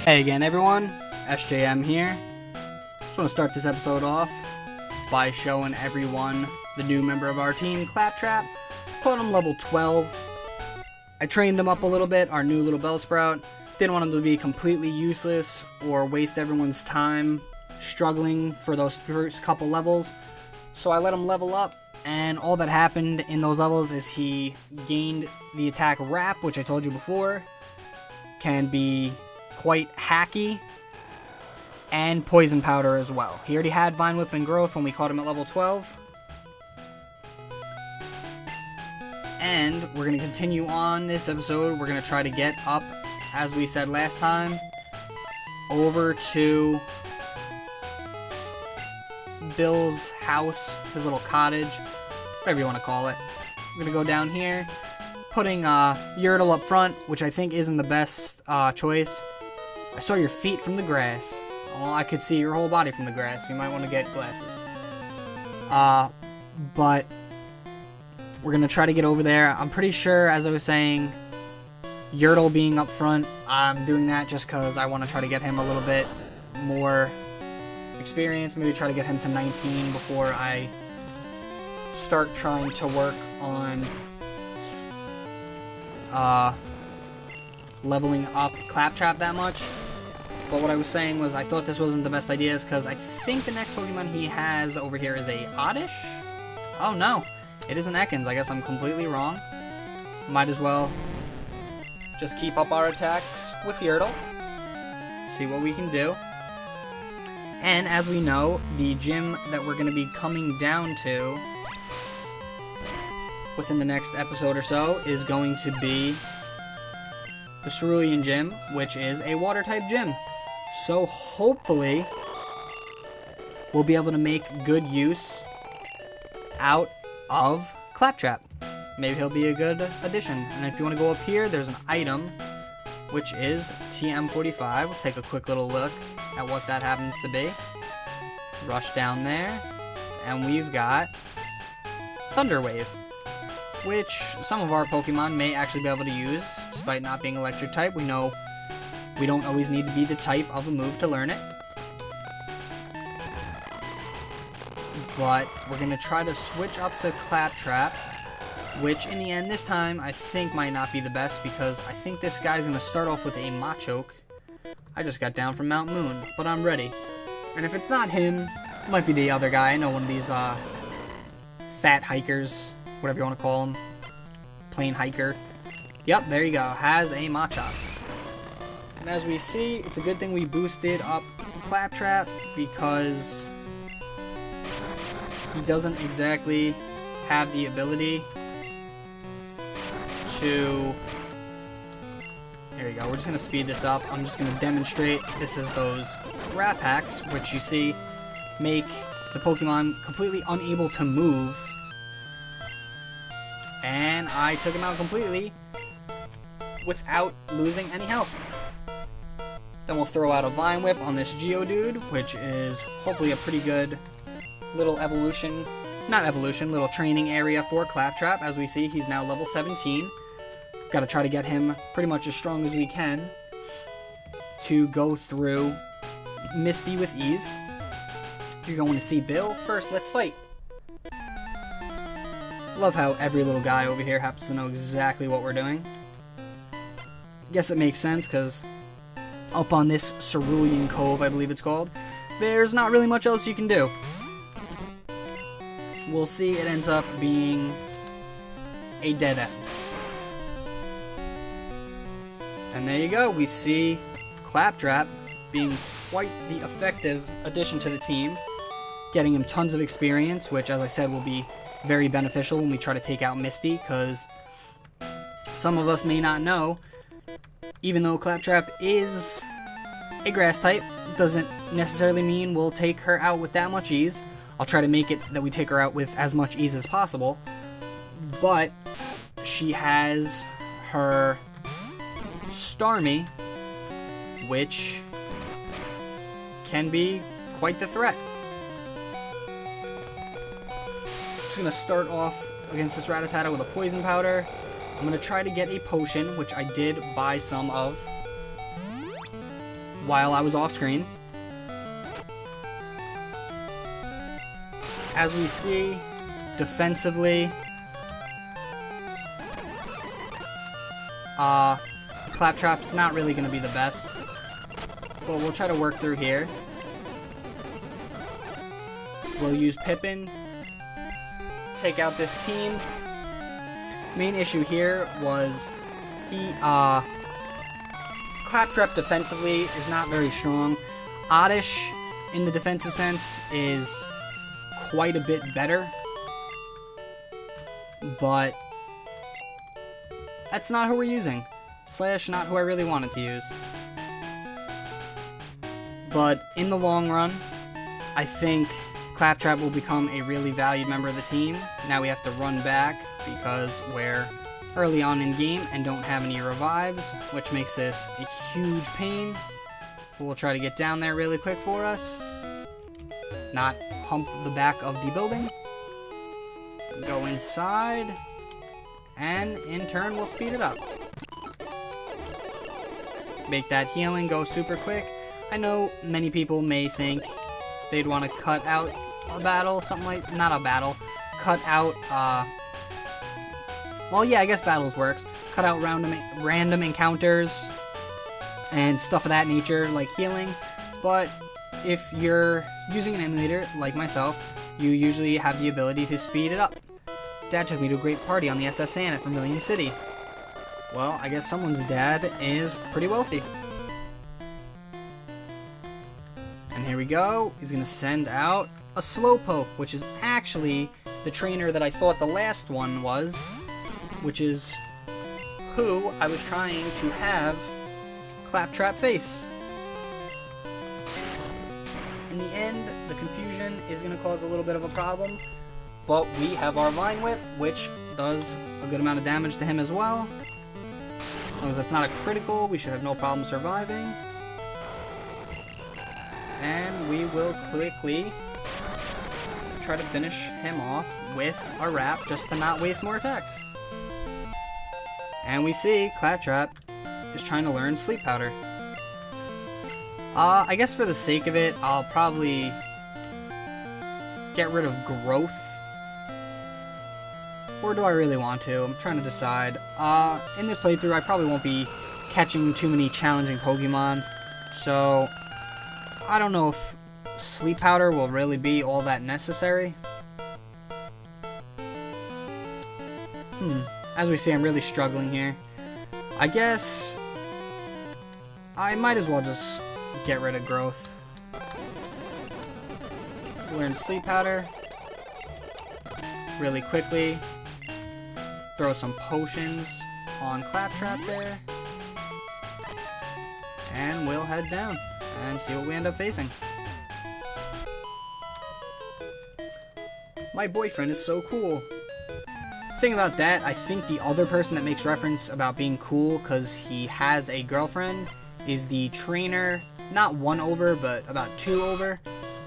Hey again everyone, SJM here. Just want to start this episode off by showing everyone the new member of our team, Claptrap. Put him level 12. I trained him up a little bit, our new little Bellsprout. Didn't want him to be completely useless or waste everyone's time struggling for those first couple levels. So I let him level up, and all that happened in those levels is he gained the attack Wrap, which I told you before can be quite hacky, and Poison Powder as well. He already had Vine Whip and Growth when we caught him at level 12. And we're going to continue on this episode. We're going to try to get up, as we said last time, over to Bill's house, his little cottage, whatever you want to call it. We're going to go down here, putting Yertle up front, which I think isn't the best choice. I saw your feet from the grass. Well, I could see your whole body from the grass. You might want to get glasses. But we're going to try to get over there. I'm pretty sure, as I was saying, Yertle being up front, I'm doing that just because I want to try to get him a little bit more experience. Maybe try to get him to 19 before I start trying to work on leveling up Claptrap that much. But what I was saying was I thought this wasn't the best idea because I think the next Pokemon he has over here is a Oddish? Oh no, it is an Ekans. I guess I'm completely wrong. Might as well just keep up our attacks with Yertle. See what we can do. And as we know, the gym that we're going to be coming down to within the next episode or so is going to be the Cerulean Gym, which is a Water-type gym. So hopefully we'll be able to make good use out of Claptrap. Maybe he'll be a good addition. And if you want to go up here, there's an item, which is TM45. We'll take a quick little look at what that happens to be. Rush down there, and we've got Thunder Wave, which some of our Pokemon may actually be able to use, despite not being electric type. We know we don't always need to be the type of a move to learn it. But we're going to try to switch up the Claptrap, which in the end this time I think might not be the best because I think this guy's going to start off with a Machoke. I just got down from Mount Moon, but I'm ready. And if it's not him, it might be the other guy. I know one of these fat hikers, whatever you want to call him. Plain hiker. Yep, there you go. Has a Machop. And as we see, it's a good thing we boosted up Claptrap because he doesn't exactly have the ability to... There you go. We're just going to speed this up. I'm just going to demonstrate. This is those Wrap Hacks, which you see make the Pokemon completely unable to move. And I took him out completely without losing any health. Then we'll throw out a Vine Whip on this Geodude, which is hopefully a pretty good little evolution, not evolution, little training area for Claptrap. As we see, he's now level 17. Got to try to get him pretty much as strong as we can to go through Misty with ease. You're going to see Bill. First, let's fight. Love how every little guy over here happens to know exactly what we're doing. Guess it makes sense, because up on this Cerulean Cove, I believe it's called, there's not really much else you can do. We'll see it ends up being a dead end. And there you go, we see Claptrap being quite the effective addition to the team, getting him tons of experience, which, as I said, will be very beneficial when we try to take out Misty, because some of us may not know, even though Claptrap is a grass type, doesn't necessarily mean we'll take her out with that much ease. I'll try to make it that we take her out with as much ease as possible, but she has her Starmie, which can be quite the threat. Just going to start off against this Rattata with a Poison Powder. I'm going to try to get a potion, which I did buy some of. while I was off screen. As we see, defensively, Claptrap's not really going to be the best, but we'll try to work through here. We'll use Pippin, take out this team. Main issue here was Claptrap defensively is not very strong. Oddish, in the defensive sense, is quite a bit better, but that's not who we're using. Slash, not who I really wanted to use. But in the long run, I think Claptrap will become a really valued member of the team. Now we have to run back because we're early on in game and don't have any revives, which makes this a huge pain. We'll try to get down there really quick for us. Not hump the back of the building. Go inside. And in turn, we'll speed it up. Make that healing go super quick. I know many people may think they'd want to cut out a battle, something like, not a battle, cut out, well, yeah, I guess battles works. Cut out random encounters and stuff of that nature, like healing. But if you're using an emulator, like myself, you usually have the ability to speed it up. Dad took me to a great party on the SS Sand at Vermilion City. Well, I guess someone's dad is pretty wealthy. And here we go. He's going to send out a Slowpoke, which is actually the trainer that I thought the last one was, which is who I was trying to have Claptrap face. In the end, the confusion is going to cause a little bit of a problem, but we have our Vine Whip, which does a good amount of damage to him as well. As long as that's not a critical, we should have no problem surviving. And we will quickly try to finish him off with a wrap just to not waste more attacks. And we see Claptrap is trying to learn Sleep Powder. I guess for the sake of it, I'll probably get rid of Growth. Or do I really want to? I'm trying to decide. In this playthrough, I probably won't be catching too many challenging Pokemon, so I don't know if Sleep Powder will really be all that necessary. As we see, I'm really struggling here. I guess I might as well just get rid of Growth. Learn Sleep Powder really quickly. Throw some potions on Claptrap there. And we'll head down and see what we end up facing. My boyfriend is so cool. Thing about that, I think the other person that makes reference about being cool because he has a girlfriend is the trainer, not 1 over, but about 2 over,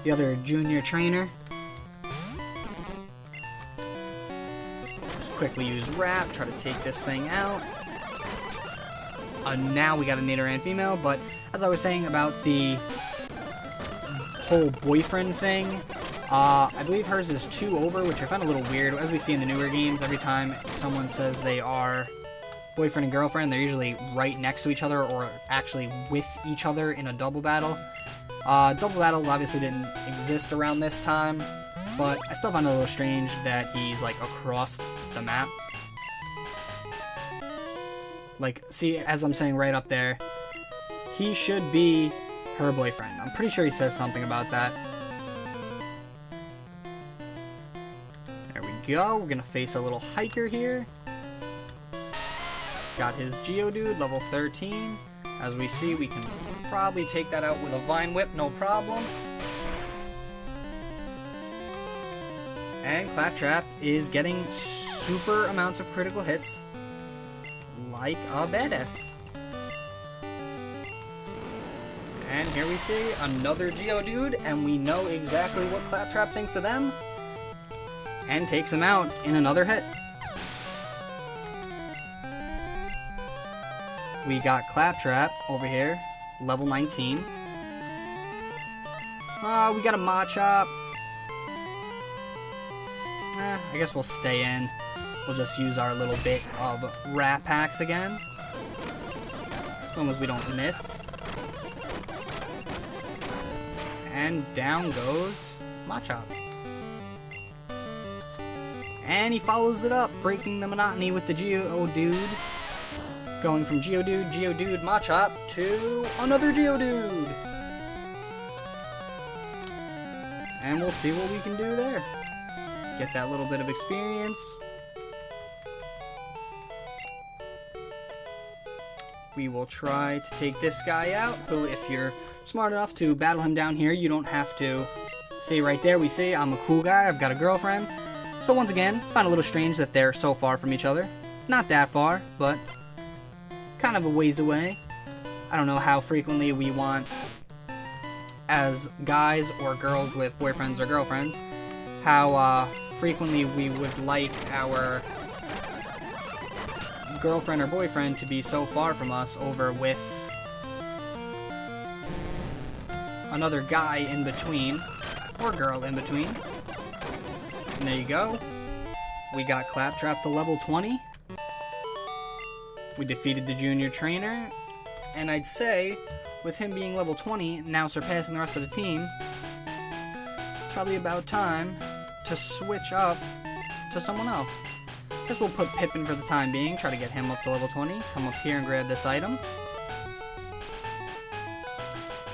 the other junior trainer. Just quickly use Wrap, try to take this thing out. Now we got a Nidoran female, but as I was saying about the whole boyfriend thing, I believe hers is 2 over, which I found a little weird. As we see in the newer games, every time someone says they are boyfriend and girlfriend, they're usually right next to each other or actually with each other in a double battle. Double battles obviously didn't exist around this time, but I still find it a little strange that he's like across the map. Like, see, as I'm saying right up there, he should be her boyfriend. I'm pretty sure he says something about that. There we go. We're gonna face a little hiker here. Got his Geodude, level 13. As we see, we can probably take that out with a Vine Whip, no problem. And Claptrap is getting super amounts of critical hits, like a badass. And here we see another Geodude, and we know exactly what Claptrap thinks of them, and takes him out in another hit. We got Claptrap over here level 19. We got a Machop. I guess we'll stay in. We'll just use our little bit of Rat Packs again. As long as we don't miss. And down goes Machop. And he follows it up, breaking the monotony with the Geodude. Going from Geodude, Machop to another Geodude. And we'll see what we can do there. Get that little bit of experience. We will try to take this guy out, who, if you're smart enough to battle him down here, you don't have to see right there. We see I'm a cool guy, I've got a girlfriend. So once again, find a little strange that they're so far from each other. Not that far, but kind of a ways away. I don't know how frequently we want, as guys or girls with boyfriends or girlfriends, how frequently we would like our girlfriend or boyfriend to be so far from us over with another guy in between, or girl in between. And there you go. We got Claptrap to level 20. We defeated the junior trainer, and I'd say, with him being level 20, now surpassing the rest of the team, it's probably about time to switch up to someone else. Guess we'll put Pippin for the time being, try to get him up to level 20, come up here and grab this item.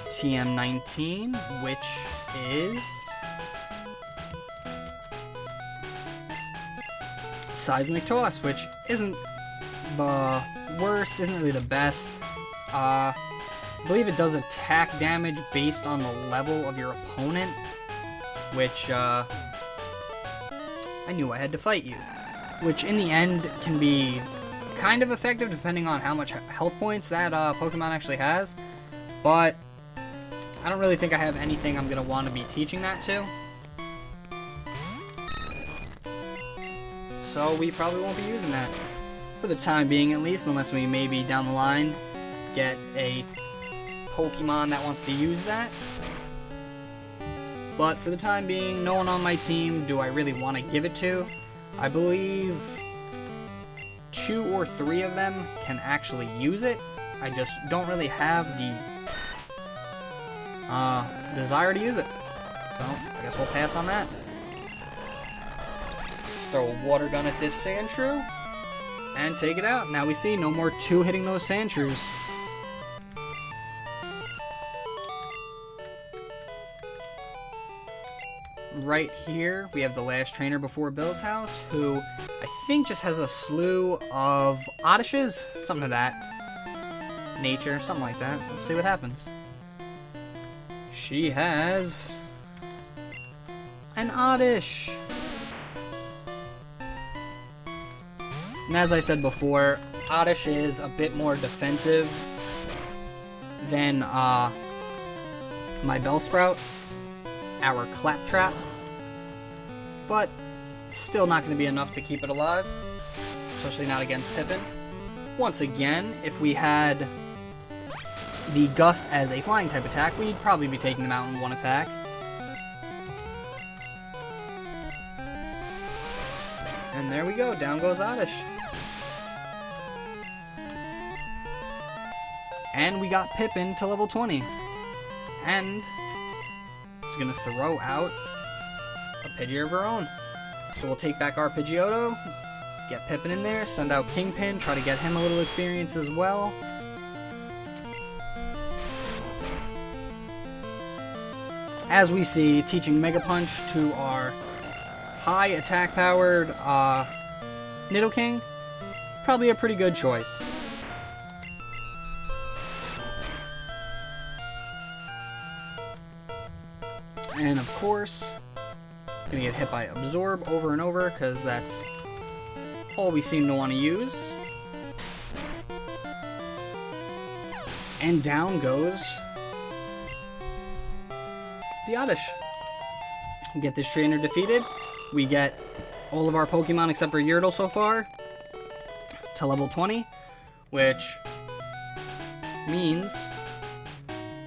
TM19, which is Seismic Toss, which isn't the worst, isn't really the best. I believe it does attack damage based on the level of your opponent, which I knew I had to fight you. Which in the end can be kind of effective depending on how much health points that Pokemon actually has. But I don't really think I have anything I'm going to want to be teaching that to. So we probably won't be using that. For the time being at least, unless we maybe down the line get a Pokemon that wants to use that. But for the time being, no one on my team do I really want to give it to. I believe 2 or 3 of them can actually use it. I just don't really have the desire to use it. So, I guess we'll pass on that. Just throw a water gun at this Sandshrew and take it out. Now we see no more 2 hitting those Sandshrews. Right here, we have the last trainer before Bill's house, who I think just has a slew of Oddishes, something of that nature, something like that. Let's see what happens. She has an Oddish. And as I said before, Oddish is a bit more defensive than my Bellsprout, our Claptrap, but still not going to be enough to keep it alive, especially not against Pippin. Once again, if we had the Gust as a flying type attack, we'd probably be taking them out in 1 attack. And there we go, down goes Oddish. And we got Pippin to level 20. And she's gonna throw out a Pidgey of her own. So we'll take back our Pidgeotto, get Pippin in there, send out Kingpin, try to get him a little experience as well. As we see, teaching Mega Punch to our high attack powered Nidoking, probably a pretty good choice. And of course, gonna get hit by Absorb over and over, because that's all we seem to want to use. And down goes the Oddish. Get this trainer defeated. We get all of our Pokemon except for Yertle so far to level 20, which means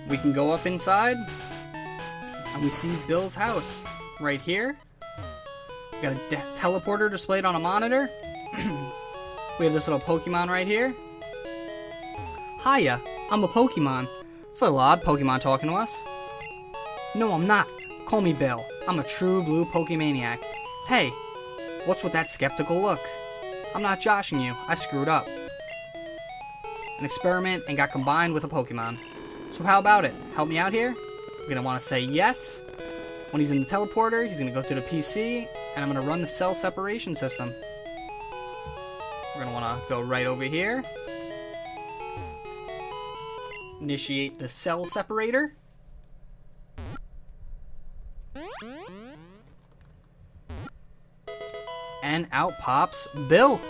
we can go up inside, and we see Bill's house right here. We got a teleporter displayed on a monitor. We have this little Pokemon right here. Hiya, I'm a Pokemon. It's a little odd, Pokemon talking to us. No, I'm not. Call me Bill. I'm a true blue Pokemaniac. Hey, what's with that skeptical look? I'm not joshing you. I screwed up. An experiment and got combined with a Pokemon. So how about it? Help me out here? I'm going to want to say yes. When he's in the teleporter, he's going to go through the PC, and I'm going to run the cell separation system. We're going to want to go right over here. Initiate the cell separator. And out pops Bill.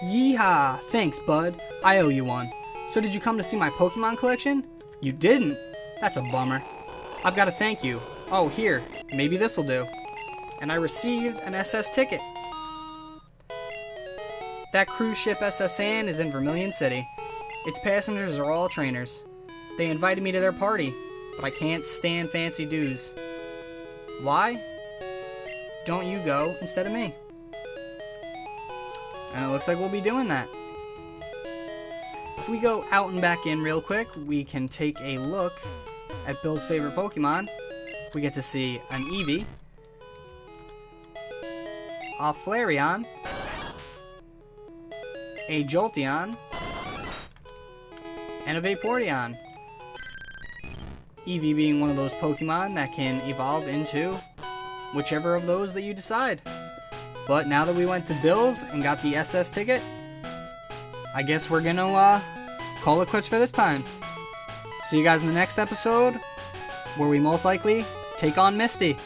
Yeehaw! Thanks, bud. I owe you one. So did you come to see my Pokemon collection? You didn't? That's a bummer. I've got to thank you. Oh, here. Maybe this'll do. And I received an SS ticket. That cruise ship SS Anne is in Vermilion City. Its passengers are all trainers. They invited me to their party, but I can't stand fancy dues. Why? Don't you go instead of me? And it looks like we'll be doing that. If we go out and back in real quick, we can take a look at Bill's favorite Pokemon. We get to see an Eevee, a Flareon, a Jolteon, and a Vaporeon. Eevee being one of those Pokemon that can evolve into whichever of those that you decide. But now that we went to Bill's and got the SS ticket, I guess we're gonna call it quits for this time. See you guys in the next episode, where we most likely take on Misty.